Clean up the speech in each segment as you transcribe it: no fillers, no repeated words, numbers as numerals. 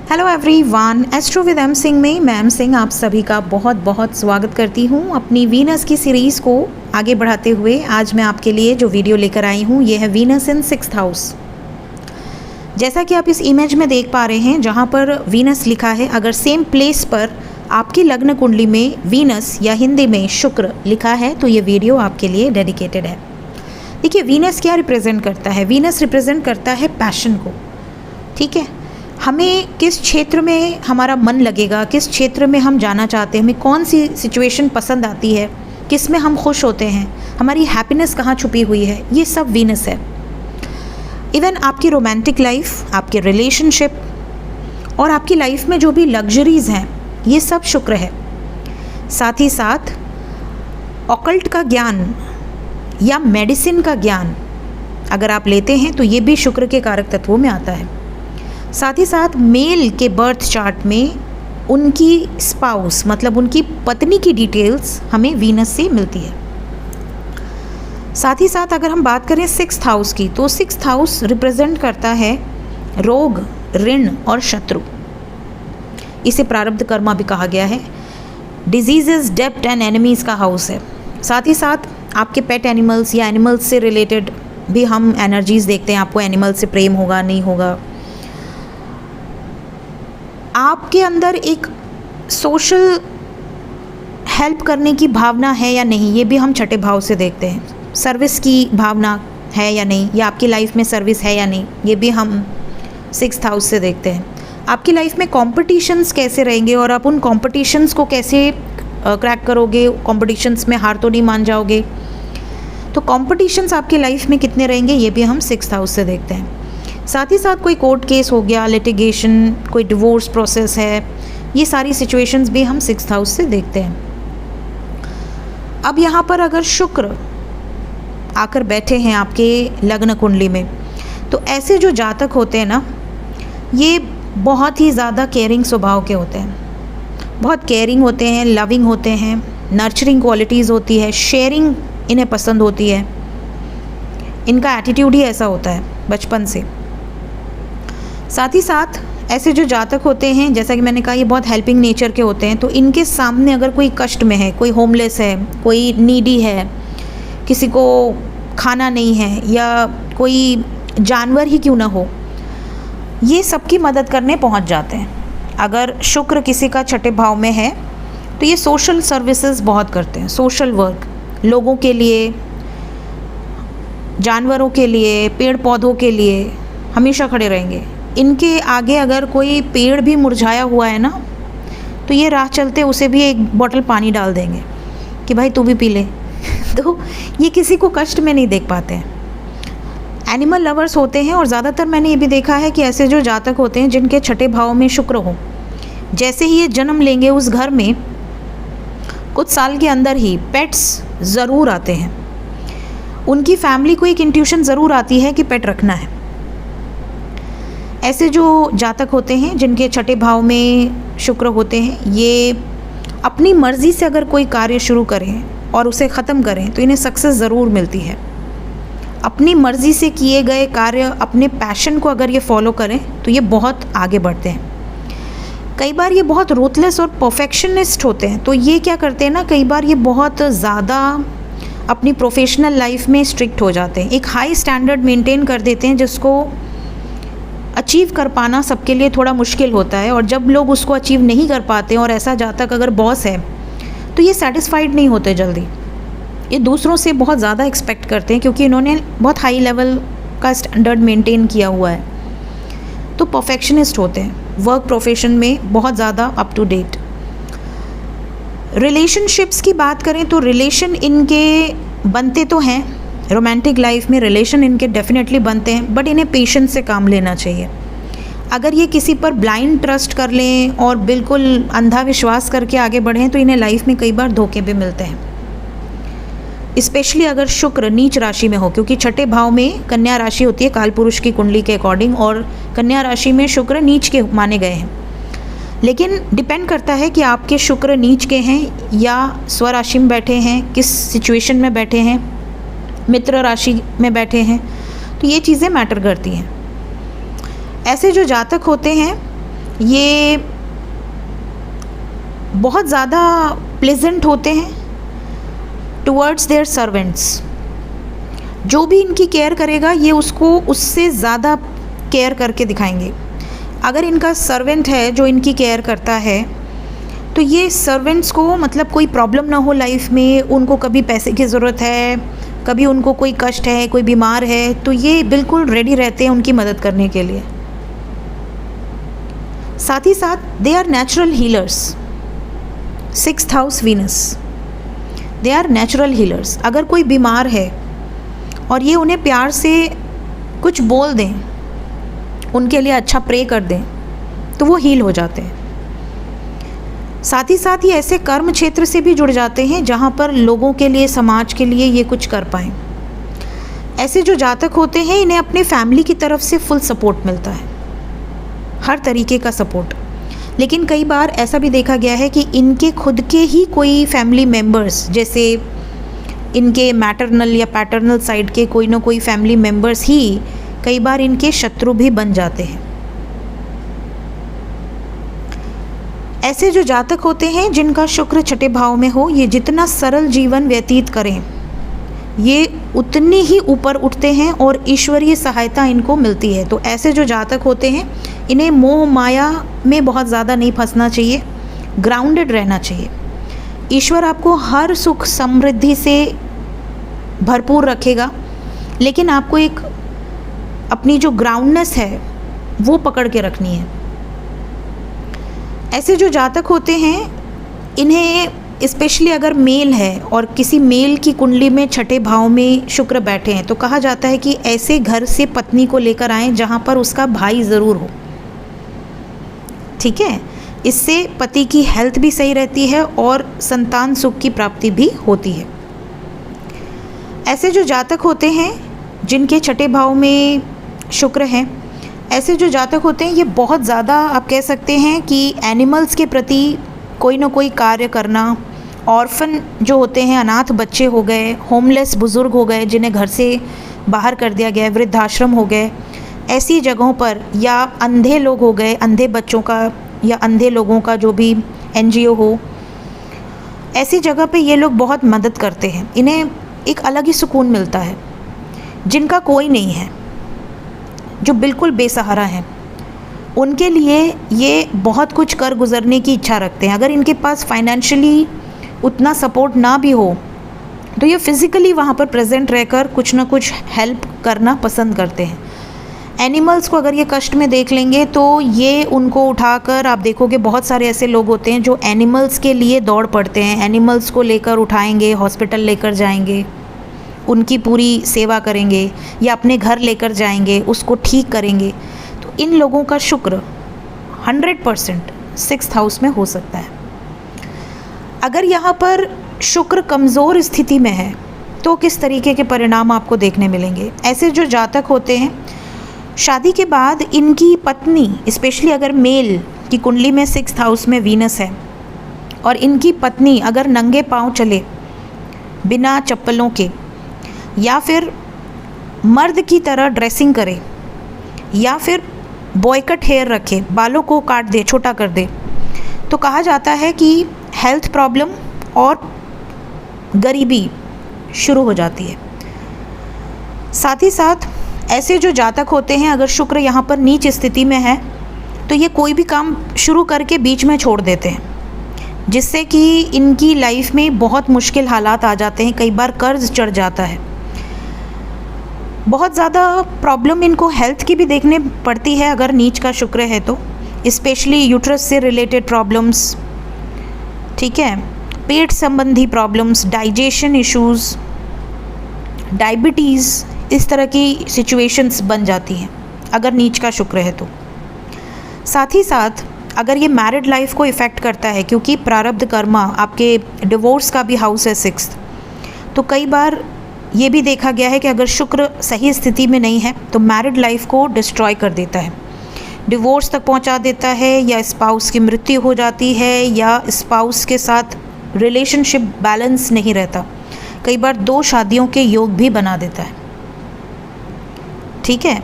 Hello everyone, astro with M Singh में मैं M Singh आप सभी का बहुत बहुत स्वागत करती हूँ। अपनी वीनस की सीरीज़ को आगे बढ़ाते हुए आज मैं आपके लिए जो वीडियो लेकर आई हूँ ये है वीनस इन 6th हाउस। जैसा कि आप इस इमेज में देख पा रहे हैं जहाँ पर वीनस लिखा है, अगर सेम प्लेस पर आपकी लग्न कुंडली में वीनस या हिंदी में शुक्र लिखा है तो ये वीडियो आपके लिए डेडिकेटेड है। देखिए, वीनस क्या रिप्रेजेंट करता है? वीनस रिप्रेजेंट करता है पैशन को। ठीक है, हमें किस क्षेत्र में हमारा मन लगेगा, किस क्षेत्र में हम जाना चाहते हैं, हमें कौन सी सिचुएशन पसंद आती है, किस में हम खुश होते हैं, हमारी हैप्पीनेस कहाँ छुपी हुई है, ये सब वीनस है। इवन आपकी रोमांटिक लाइफ, आपके रिलेशनशिप और आपकी लाइफ में जो भी लग्जरीज़ हैं ये सब शुक्र है। साथ ही साथ ऑकल्ट का ज्ञान या मेडिसिन का ज्ञान अगर आप लेते हैं तो ये भी शुक्र के कारक तत्वों में आता है। साथ ही साथ मेल के बर्थ चार्ट में उनकी स्पाउस मतलब उनकी पत्नी की डिटेल्स हमें वीनस से मिलती है। साथ ही साथ अगर हम बात करें 6th हाउस की तो 6th हाउस रिप्रेजेंट करता है रोग, ऋण और शत्रु। इसे प्रारब्ध कर्मा भी कहा गया है। डिजीजेस, डेप्ट एंड एनिमीज़ का हाउस है। साथ ही साथ आपके पेट एनिमल्स या एनिमल्स से रिलेटेड भी हम एनर्जीज़ देखते हैं। आपको एनिमल से प्रेम होगा, नहीं होगा। आपके अंदर एक सोशल हेल्प करने की भावना है या नहीं, ये भी हम छठे भाव से देखते हैं। सर्विस की भावना है या नहीं, या आपकी लाइफ में सर्विस है या नहीं, ये भी हम 6th हाउस से देखते हैं। आपकी लाइफ में कॉम्पिटिशन्स कैसे रहेंगे और आप उन कॉम्पिटिशन्स को कैसे क्रैक करोगे, कॉम्पिटिशन्स में हार तो नहीं मान जाओगे। तो कॉम्पिटिशन्स आपकी लाइफ में कितने रहेंगे ये भी हम 6th हाउस से देखते हैं। साथ ही साथ कोई कोर्ट केस हो गया, लिटिगेशन, कोई डिवोर्स प्रोसेस है, ये सारी सिचुएशंस भी हम 6th हाउस से देखते हैं। अब यहाँ पर अगर शुक्र आकर बैठे हैं आपके लग्न कुंडली में तो ऐसे जो जातक होते हैं ना, ये बहुत ही ज़्यादा केयरिंग स्वभाव के होते हैं। बहुत केयरिंग होते हैं, लविंग होते हैं, नर्चरिंग क्वालिटीज़ होती है, शेयरिंग इन्हें पसंद होती है। इनका एटीट्यूड ही ऐसा होता है बचपन से। साथ ही साथ ऐसे जो जातक होते हैं, जैसा कि मैंने कहा, ये बहुत हेल्पिंग नेचर के होते हैं। तो इनके सामने अगर कोई कष्ट में है, कोई होमलेस है, कोई नीडी है, किसी को खाना नहीं है, या कोई जानवर ही क्यों ना हो, ये सबकी मदद करने पहुंच जाते हैं। अगर शुक्र किसी का छठे भाव में है तो ये सोशल सर्विसेज बहुत करते हैं। सोशल वर्क, लोगों के लिए, जानवरों के लिए, पेड़ पौधों के लिए हमेशा खड़े रहेंगे। इनके आगे अगर कोई पेड़ भी मुरझाया हुआ है ना तो ये राह चलते उसे भी एक बोतल पानी डाल देंगे कि भाई तू भी पी ले। तो ये किसी को कष्ट में नहीं देख पाते हैं। एनिमल लवर्स होते हैं और ज़्यादातर मैंने ये भी देखा है कि ऐसे जो जातक होते हैं जिनके छठे भाव में शुक्र हो, जैसे ही ये जन्म लेंगे उस घर में कुछ साल के अंदर ही पेट्स ज़रूर आते हैं। उनकी फैमिली को एक इंट्यूशन ज़रूर आती है कि पेट रखना है। ऐसे जो जातक होते हैं जिनके छठे भाव में शुक्र होते हैं, ये अपनी मर्ज़ी से अगर कोई कार्य शुरू करें और उसे ख़त्म करें तो इन्हें सक्सेस ज़रूर मिलती है। अपनी मर्ज़ी से किए गए कार्य, अपने पैशन को अगर ये फॉलो करें तो ये बहुत आगे बढ़ते हैं। कई बार ये बहुत रूथलेस और परफेक्शनिस्ट होते हैं। तो ये क्या करते हैं ना, कई बार ये बहुत ज़्यादा अपनी प्रोफेशनल लाइफ में स्ट्रिक्ट हो जाते हैं। एक हाई स्टैंडर्ड मेंटेन कर देते हैं जिसको अचीव कर पाना सबके लिए थोड़ा मुश्किल होता है। और जब लोग उसको अचीव नहीं कर पाते और ऐसा जातक अगर बॉस है तो ये सेटिस्फाइड नहीं होते जल्दी। ये दूसरों से बहुत ज़्यादा एक्सपेक्ट करते हैं क्योंकि इन्होंने बहुत हाई लेवल का स्टैंडर्ड मेंटेन किया हुआ है। तो परफेक्शनिस्ट होते हैं, वर्क प्रोफेशन में बहुत ज़्यादा अप टू डेट। रिलेशनशिप्स की बात करें तो रिलेशन इनके बनते तो हैं, रोमांटिक लाइफ में रिलेशन इनके डेफिनेटली बनते हैं, बट इन्हें पेशेंस से काम लेना चाहिए। अगर ये किसी पर ब्लाइंड ट्रस्ट कर लें और बिल्कुल अंधा विश्वास करके आगे बढ़ें तो इन्हें लाइफ में कई बार धोखे भी मिलते हैं। स्पेशली अगर शुक्र नीच राशि में हो, क्योंकि छठे भाव में कन्या राशि होती है काल पुरुष की कुंडली के अकॉर्डिंग, और कन्या राशि में शुक्र नीच के माने गए हैं। लेकिन डिपेंड करता है कि आपके शुक्र नीच के हैं या स्वराशि में बैठे हैं, किस सिचुएशन में बैठे हैं, मित्र राशि में बैठे हैं, तो ये चीज़ें मैटर करती हैं। ऐसे जो जातक होते हैं ये बहुत ज़्यादा प्लेजेंट होते हैं टुवर्ड्स देयर सर्वेंट्स। जो भी इनकी केयर करेगा ये उसको उससे ज़्यादा केयर करके दिखाएंगे। अगर इनका सर्वेंट है जो इनकी केयर करता है तो ये सर्वेंट्स को मतलब कोई प्रॉब्लम ना हो लाइफ में, उनको कभी पैसे की ज़रूरत है, कभी उनको कोई कष्ट है, कोई बीमार है, तो ये बिल्कुल रेडी रहते हैं उनकी मदद करने के लिए। साथ ही साथ they are natural healers. 6th house Venus, they are natural healers. अगर कोई बीमार है और ये उन्हें प्यार से कुछ बोल दें, उनके लिए अच्छा प्रे कर दें, तो वो हील हो जाते हैं। साथ ही साथ ये ऐसे कर्म क्षेत्र से भी जुड़ जाते हैं जहाँ पर लोगों के लिए, समाज के लिए ये कुछ कर पाएँ। ऐसे जो जातक होते हैं इन्हें अपने फैमिली की तरफ से फुल सपोर्ट मिलता है, हर तरीके का सपोर्ट। लेकिन कई बार ऐसा भी देखा गया है कि इनके खुद के ही कोई फैमिली मेम्बर्स, जैसे इनके मैटरनल या पैटर्नल साइड के कोई ना कोई फैमिली मेम्बर्स ही कई बार इनके शत्रु भी बन जाते हैं। ऐसे जो जातक होते हैं जिनका शुक्र छठे भाव में हो, ये जितना सरल जीवन व्यतीत करें ये उतनी ही ऊपर उठते हैं और ईश्वरीय सहायता इनको मिलती है। तो ऐसे जो जातक होते हैं इन्हें मोह माया में बहुत ज़्यादा नहीं फंसना चाहिए, ग्राउंडेड रहना चाहिए। ईश्वर आपको हर सुख समृद्धि से भरपूर रखेगा, लेकिन आपको एक अपनी जो ग्राउंडनेस है वो पकड़ के रखनी है। ऐसे जो जातक होते हैं इन्हें स्पेशली अगर मेल है और किसी मेल की कुंडली में छठे भाव में शुक्र बैठे हैं तो कहा जाता है कि ऐसे घर से पत्नी को लेकर आएं जहां पर उसका भाई ज़रूर हो। ठीक है, इससे पति की हेल्थ भी सही रहती है और संतान सुख की प्राप्ति भी होती है। ऐसे जो जातक होते हैं जिनके छठे भाव में शुक्र है, ऐसे जो जातक होते हैं ये बहुत ज़्यादा आप कह सकते हैं कि एनिमल्स के प्रति कोई ना कोई कार्य करना, ऑर्फन जो होते हैं, अनाथ बच्चे हो गए, होमलेस बुज़ुर्ग हो गए जिन्हें घर से बाहर कर दिया गया, वृद्धाश्रम हो गए, ऐसी जगहों पर, या अंधे लोग हो गए, अंधे बच्चों का या अंधे लोगों का जो भी NGO हो, ऐसी जगह पे ये लोग बहुत मदद करते हैं। इन्हें एक अलग ही सुकून मिलता है। जिनका कोई नहीं है, जो बिल्कुल बेसहारा हैं, उनके लिए ये बहुत कुछ कर गुजरने की इच्छा रखते हैं। अगर इनके पास फाइनेंशियली उतना सपोर्ट ना भी हो तो ये फिज़िकली वहाँ पर प्रेजेंट रहकर कुछ ना कुछ हेल्प करना पसंद करते हैं। एनिमल्स को अगर ये कष्ट में देख लेंगे तो ये उनको उठाकर, आप देखोगे बहुत सारे ऐसे लोग होते हैं जो एनिमल्स के लिए दौड़ पड़ते हैं, एनिमल्स को लेकर उठाएंगे, हॉस्पिटल लेकर जाएंगे, उनकी पूरी सेवा करेंगे, या अपने घर लेकर जाएंगे, उसको ठीक करेंगे। तो इन लोगों का शुक्र 100% 6th हाउस में हो सकता है। अगर यहाँ पर शुक्र कमज़ोर स्थिति में है तो किस तरीके के परिणाम आपको देखने मिलेंगे। ऐसे जो जातक होते हैं शादी के बाद इनकी पत्नी, स्पेशली अगर मेल की कुंडली में 6th हाउस में वीनस है और इनकी पत्नी अगर नंगे पांव चले बिना चप्पलों के, या फिर मर्द की तरह ड्रेसिंग करे, या फिर बॉयकट हेयर रखे, बालों को काट दे, छोटा कर दे, तो कहा जाता है कि हेल्थ प्रॉब्लम और गरीबी शुरू हो जाती है। साथ ही साथ ऐसे जो जातक होते हैं अगर शुक्र यहाँ पर नीच स्थिति में है तो ये कोई भी काम शुरू करके बीच में छोड़ देते हैं, जिससे कि इनकी लाइफ में बहुत मुश्किल हालात आ जाते हैं। कई बार कर्ज चढ़ जाता है, बहुत ज़्यादा प्रॉब्लम इनको हेल्थ की भी देखने पड़ती है अगर नीच का शुक्र है तो, स्पेशली यूट्रस से रिलेटेड प्रॉब्लम्स, ठीक है, पेट संबंधी प्रॉब्लम्स, डाइजेशन इश्यूज़, डायबिटीज़, इस तरह की सिचुएशंस बन जाती हैं अगर नीच का शुक्र है तो। साथ ही साथ अगर ये मैरिड लाइफ को इफ़ेक्ट करता है, क्योंकि प्रारब्ध कर्मा आपके डिवोर्स का भी हाउस है 6th, तो कई बार ये भी देखा गया है कि अगर शुक्र सही स्थिति में नहीं है तो मैरिड लाइफ को डिस्ट्रॉय कर देता है, डिवोर्स तक पहुंचा देता है, या स्पाउस की मृत्यु हो जाती है, या स्पाउस के साथ रिलेशनशिप बैलेंस नहीं रहता, कई बार 2 शादियों के योग भी बना देता है। ठीक है,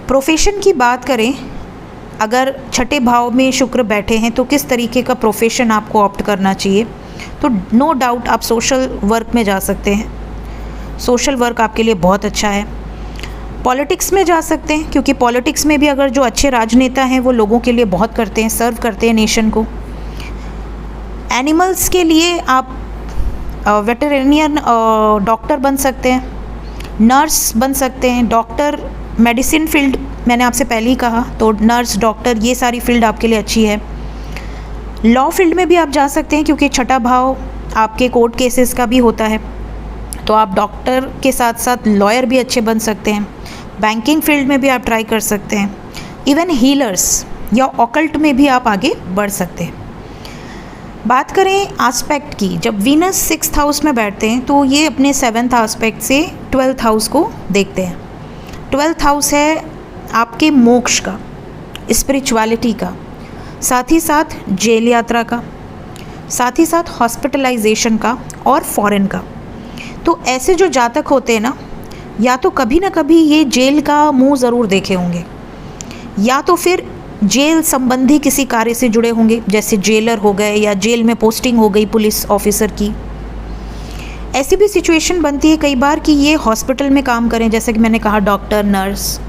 प्रोफेशन की बात करें, अगर छठे भाव में शुक्र बैठे हैं तो किस तरीके का प्रोफेशन आपको ऑप्ट करना चाहिए। तो नो डाउट आप सोशल वर्क में जा सकते हैं, सोशल वर्क आपके लिए बहुत अच्छा है। पॉलिटिक्स में जा सकते हैं, क्योंकि पॉलिटिक्स में भी अगर जो अच्छे राजनेता हैं वो लोगों के लिए बहुत करते हैं, सर्व करते हैं नेशन को। एनिमल्स के लिए आप वेटरनियन डॉक्टर बन सकते हैं, नर्स बन सकते हैं, डॉक्टर, मेडिसिन फील्ड मैंने आपसे पहले ही कहा, तो नर्स, डॉक्टर, ये सारी फील्ड आपके लिए अच्छी है। लॉ फील्ड में भी आप जा सकते हैं, क्योंकि छठा भाव आपके कोर्ट केसेस का भी होता है, तो आप डॉक्टर के साथ साथ लॉयर भी अच्छे बन सकते हैं। बैंकिंग फील्ड में भी आप ट्राई कर सकते हैं। इवन हीलर्स या ऑकल्ट में भी आप आगे बढ़ सकते हैं। बात करें एस्पेक्ट की, जब वीनस 6th हाउस में बैठते हैं तो ये अपने 7th एस्पेक्ट से 12th हाउस को देखते हैं। 12th हाउस है आपके मोक्ष का, स्पिरिचुअलिटी का, साथ ही साथ जेल यात्रा का, साथ ही साथ हॉस्पिटलाइजेशन का और फॉरेन का। तो ऐसे जो जातक होते हैं ना, या तो कभी ना कभी ये जेल का मुंह ज़रूर देखे होंगे, या तो फिर जेल संबंधी किसी कार्य से जुड़े होंगे, जैसे जेलर हो गए या जेल में पोस्टिंग हो गई पुलिस ऑफिसर की। ऐसी भी सिचुएशन बनती है कई बार कि ये हॉस्पिटल में काम करें, जैसे कि मैंने कहा डॉक्टर, नर्स,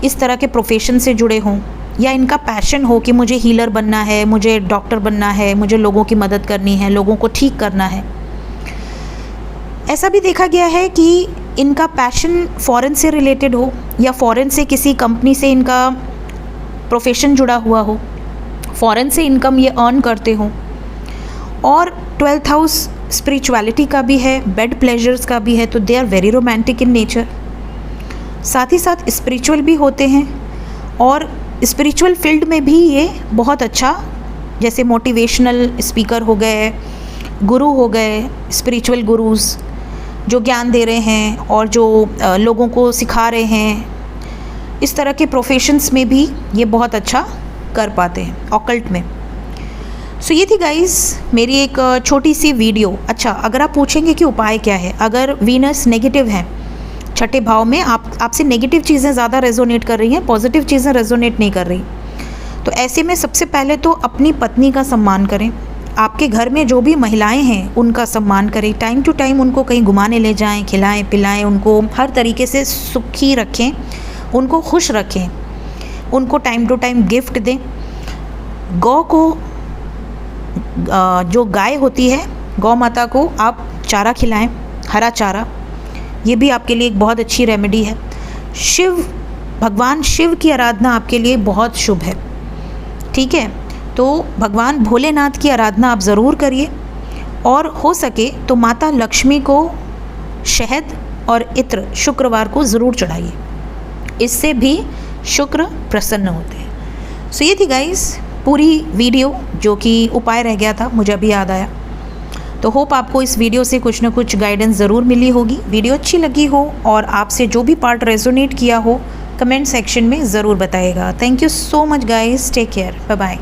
इस तरह के प्रोफेशन से जुड़े हों, या इनका पैशन हो कि मुझे हीलर बनना है, मुझे डॉक्टर बनना है, मुझे लोगों की मदद करनी है, लोगों को ठीक करना है। ऐसा भी देखा गया है कि इनका पैशन फॉरेन से रिलेटेड हो, या फॉरेन से किसी कंपनी से इनका प्रोफेशन जुड़ा हुआ हो, फॉरेन से इनकम ये अर्न करते हो। और 12th हाउस स्पिरिचुअलिटी का भी है, बेड प्लेजर्स का भी है, तो they are very romantic in nature. साथ ही साथ स्पिरिचुअल भी होते हैं, और स्पिरिचुअल फील्ड में भी ये बहुत अच्छा, जैसे मोटिवेशनल स्पीकर हो गए, गुरु हो गए, स्पिरिचुअल गुरुज़ जो ज्ञान दे रहे हैं और जो लोगों को सिखा रहे हैं, इस तरह के प्रोफेशंस में भी ये बहुत अच्छा कर पाते हैं ऑकल्ट में। सो ये थी गाइस मेरी एक छोटी सी वीडियो। अच्छा, अगर आप पूछेंगे कि उपाय क्या है, अगर वीनस नेगेटिव है छठे भाव में, आपसे नेगेटिव चीज़ें ज़्यादा रेजोनेट कर रही हैं, पॉजिटिव चीज़ें रेजोनेट नहीं कर रही, तो ऐसे में सबसे पहले तो अपनी पत्नी का सम्मान करें। आपके घर में जो भी महिलाएं हैं उनका सम्मान करें, टाइम टू टाइम उनको कहीं घुमाने ले जाएं, खिलाएं पिलाएं, उनको हर तरीके से सुखी रखें, उनको खुश रखें, उनको टाइम टू टाइम गिफ्ट दें। गौ को, जो गाय होती है, गौ माता को आप चारा खिलाएं, हरा चारा, ये भी आपके लिए एक बहुत अच्छी रेमेडी है। भगवान शिव की आराधना आपके लिए बहुत शुभ है, ठीक है। तो भगवान भोलेनाथ की आराधना आप ज़रूर करिए, और हो सके तो माता लक्ष्मी को शहद और इत्र शुक्रवार को ज़रूर चढ़ाइए, इससे भी शुक्र प्रसन्न होते हैं। सो ये थी गाइस पूरी वीडियो, जो कि उपाय रह गया था, मुझे अभी याद आया। तो होप आपको इस वीडियो से कुछ ना कुछ गाइडेंस ज़रूर मिली होगी। वीडियो अच्छी लगी हो और आपसे जो भी पार्ट रेजोनेट किया हो, कमेंट सेक्शन में ज़रूर बताइएगा। Thank you so much guys, take care, bye bye.